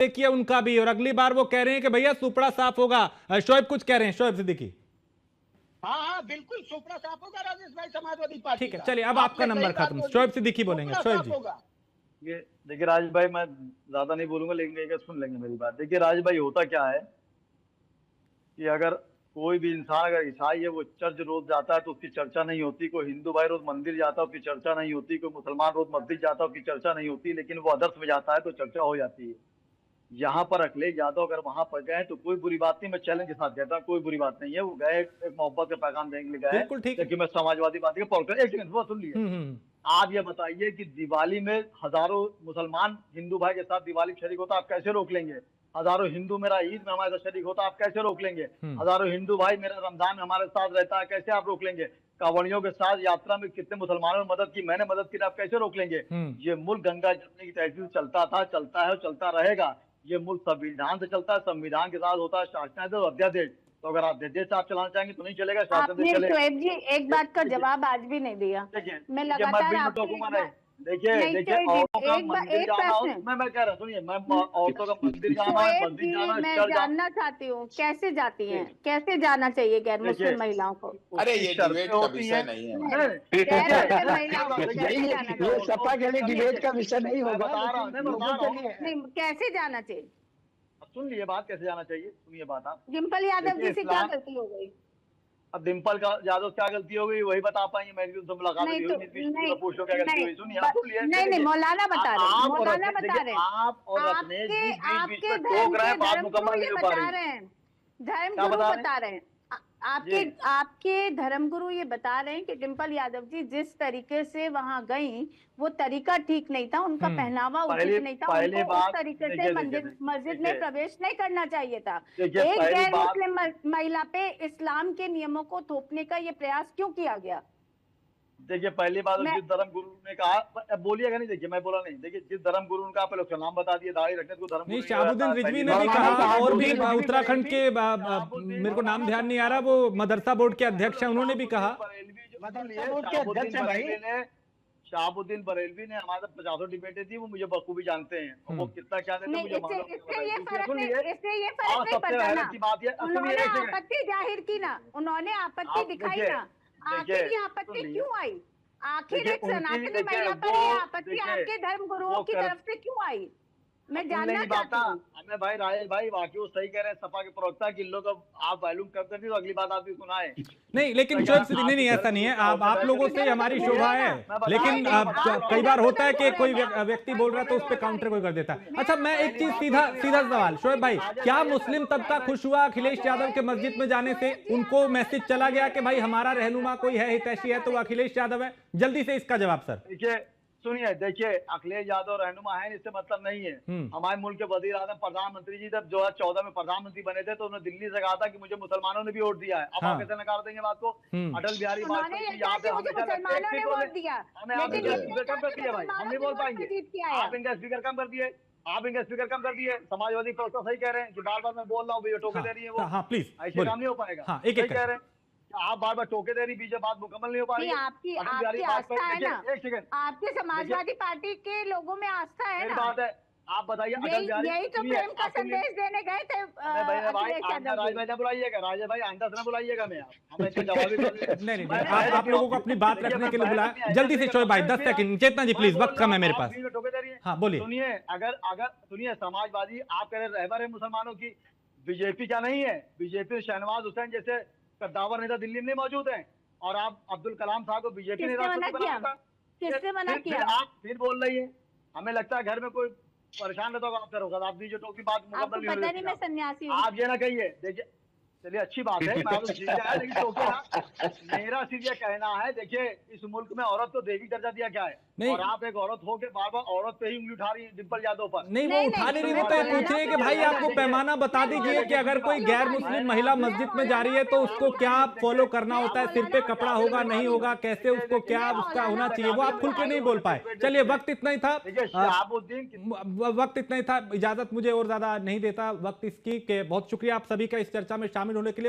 देखिए उनका भी, और अगली बार वो कह रहे हैं कि भैया सुपड़ा साफ होगा। शोएब कुछ कह रहे हैं, शोएब सिद्दीकी। हाँ हाँ बिल्कुल सुपड़ा साफ होगा राजेश भाई समाजवादी पार्टी ठीक है, का। चलिए अब आपका आपने नंबर सही बात खत्म, बोली, शोएब सिद्दीकी बोलेंगे। सुपड़ा शोएब साफ जी। होगा। ये देखिए राज भाई, मैं ज्यादा नहीं बोलूंगा, लेकिन एक सुन लेंगे मेरी बात। देखिए राज भाई, होता क्या है कि अगर कोई भी इंसान, अगर ईसाई है, वो चर्च रोज जाता है तो उसकी चर्चा नहीं होती। कोई हिंदू भाई रोज मंदिर जाता है उसकी चर्चा नहीं होती। कोई मुसलमान रोज मस्जिद जाता है उसकी चर्चा नहीं होती। लेकिन वो अदर्स में जाता है तो चर्चा हो जाती है। यहाँ पर अखिलेश यादव अगर वहां पर गए तो कोई बुरी बात नहीं, मैं चैलेंज के साथ कहता हूँ कोई बुरी बात नहीं है। वो गए एक मोहब्बत का पैगाम देने के लिए गए, बिल्कुल ठीक है। लेकिन मैं समाजवादी पार्टी का पॉलिटिकल, एक सेकंड वो सुन लिए। आप ये बताइए कि दिवाली में हजारों मुसलमान हिंदू भाई के साथ दिवाली शरीक होता, आप कैसे रोक लेंगे? हजारों हिंदू मेरा ईद में हमारे साथ शरीक होता, आप कैसे रोक लेंगे? हजारों हिंदू भाई मेरा रमजान में हमारे साथ रहता है, कैसे आप रोक लेंगे? कांवड़ियों के साथ यात्रा में कितने मुसलमानों ने मदद की, मैंने मदद की, आप कैसे रोक लेंगे? ये मुल्क गंगा जमने की तहसील चलता था, चलता है और चलता रहेगा। ये मुल्क संविधान से चलता है, संविधान के साथ होता है शासनादेश और अध्यादेश। तो अगर आप अध्यादेश आप चलाना चाहेंगे तो नहीं चलेगा, शासनादेश चलेगा। शोएब जी एक बात का जवाब आज भी नहीं दिया। मैं लगातार आपकी देखिए औरतों का मंदिर जाना हो, मैं कह रहा हूँ, सुनिए, मैं औरतों का मंदिर जाना है, मस्जिद जाना है, मैं चर्च जानना चाहती हूँ कैसे जाती हैं, कैसे जाना चाहिए गैर मुस्लिम महिलाओं को? अरे ये डिबेट का विषय नहीं है। गैर मुस्लिम महिलाओं को कैसे जाना ये चाहिए? सपा के लिए डिबेट का विषय नहीं होगा, बता रहा हूँ, मैं बता रहा हूँ। नहीं, कैसे जाना चाहिए? सुन लिए बात, कैसे जाना चाहिए, सुनिए बात आप। डिम्पल यादव जी से क्या गलती हो गई? अब डिम्पल का यादव क्या गलती हो गई वही बता पाएंगे? मेरी तो मुलाकात नहीं, हुई, नहीं, पूछो क्या गलती हुई। सुनिए आप, सुन लिए। नहीं मौलाना बता रहे हैं, मौलाना बता रहे हैं। आप और रत्नेश जी बीच में धर्म टोक रहे हैं, बात मुकम्मल नहीं हो पा बता रही। रहे हैं, धर्म क्या गुरु बता रहे हैं? बता रहे हैं। आपके धर्मगुरु ये बता रहे हैं कि डिम्पल यादव जी जिस तरीके से वहां गई वो तरीका ठीक नहीं था, उनका पहनावा उचित नहीं था, उनको उस तरीके से मस्जिद में प्रवेश नहीं करना चाहिए था। एक गैर मुस्लिम महिला पे इस्लाम के नियमों को थोपने का ये प्रयास क्यों किया गया? देखिए पहली बात, जिस धर्म गुरु ने कहा, बोलिएगा नहीं, देखिए मैं बोला नहीं, देखिए जिस धर्म गुरु ने कहा, पहले उसका नाम बता दिया, दाढ़ी रखने को धर्म नहीं, शहाबुद्दीन रिजवी ने भी कहा, और भी उत्तराखंड के मेरे को नाम ध्यान नहीं आ रहा, वो मदरसा बोर्ड के अध्यक्ष हैं, उन्होंने भी कहा। शहाबुद्दीन बरेलवी ने हमारे 50 डिबेटें थी, वो मुझे बखूबी जानते हैं, वो कितना क्या देते मुझे मालूम है। इससे ये फर्क नहीं पड़ता ना, उन्होंने आपत्ति जाहिर की ना, उन्होंने आपत्ति दिखाई ना, आखिर ये आपत्ति क्यों आई? आखिर एक सनातनी महिला पर ये आपत्ति आपके धर्म गुरुओं की तरफ से क्यों आई? मैं जानना चाहता हूँ। हमें भाई राजेश भाई वाकई वो सही कह रहे हैं, सपा के प्रवक्ता कि लोग आप वैल्यूम कम कर दी तो अगली बात आपकी सुनाए। नहीं, लेकिन शोएब सिद्दीकी नहीं, ऐसा नहीं है, आप लोगों से हमारी शोभा है, लेकिन कई बार होता है कि कोई व्यक्ति बोल रहा है तो उस पर काउंटर कोई कर देता है। अच्छा, मैं एक चीज सीधा सवाल, शोएब भाई, क्या मुस्लिम तबका खुश हुआ अखिलेश यादव के मस्जिद में जाने से? उनको मैसेज चला गया कि भाई हमारा रहनुमा कोई है, हितैषी है तो वो अखिलेश यादव है? जल्दी से इसका जवाब सर। देखिए सुनिए, देखिए अखिलेश यादव रहनुमा है, इससे मतलब नहीं है। हमारे मुल्क के वजीर आजम प्रधानमंत्री जी जब 2014 में प्रधानमंत्री बने थे तो उन्होंने दिल्ली से कहा था कि मुझे मुसलमानों ने भी वोट दिया है। अब आप कैसे नकार देंगे बात को? अटल बिहारी वाजपेयी याद है, हमेशा कम कर दिए भाई, हम नहीं बोल पाएंगे। आप इनका स्पीकर कम कर दिए, समाजवादी प्रवक्ता सही कह रहे हैं कि बार बार मैं बोल रहा हूँ, टोके दे रही है वो। हाँ प्लीज, ऐसे काम नहीं हो पाएगा, सही कह रहे हैं आप बार बार टोके दे रही, बीच बात मुकम्मल नहीं हो पा रही। आपकी आस्था है ना, आपके समाजवादी पार्टी के लोगों में आस्था है ना, बात है। आप बताइए, यही तो प्रेम का संदेश देने गए थे। राजेश भाई बुलाइएगा, राजेश भाई आइंदा से बुलाइएगा, मैं हमें इसका जवाब नहीं, आप लोगों को अपनी बात रखने के लिए बुलाया। जल्दी से शोएब भाई 10 सेकंड, चेतना जी प्लीज, वक्त कम है मेरे पास। हाँ बोलिए। सुनिए, अगर सुनिए, समाजवादी आप कह रहे रहबर है मुसलमानों की, बीजेपी क्या नहीं है? बीजेपी शहनवाज हुसैन जैसे कद्दावर नेता दिल्ली में नहीं मौजूद हैं, और आप अब्दुल कलाम साहब को बीजेपी ने किसने मना किया? आप फिर बोल रही है, हमें लगता है घर में कोई परेशान रहता होगा, आप बीजेपी टोक की बात मुकम्मल नहीं हो रही। मैं सन्यासी हूं। आप ये ना कहिए, देखिए चलिए अच्छी बात है, लेकिन टोके ना, मेरा सिर्फ ये कहना है, देखिए इस मुल्क में औरत को देवी दर्जा दिया क्या है, और आप एक औरत हो के बार बार औरत पे ही उंगली उठा रही है डिम्पल यादव पर। नहीं, वो उठा नहीं रही, वो तो पूछ रहे हैं कि भाई आपको पैमाना बता दीजिए कि अगर कोई गैर मुस्लिम महिला मस्जिद में जा रही है तो उसको क्या फॉलो करना होता है, सिर पे कपड़ा होगा नहीं होगा, कैसे उसको क्या उसका होना चाहिए, वो आप खुल के नहीं बोल पाए। चलिए वक्त इतना ही था, इजाजत मुझे और ज्यादा नहीं देता वक्त इसकी, के बहुत शुक्रिया आप सभी का इस चर्चा में शामिल होने के लिए।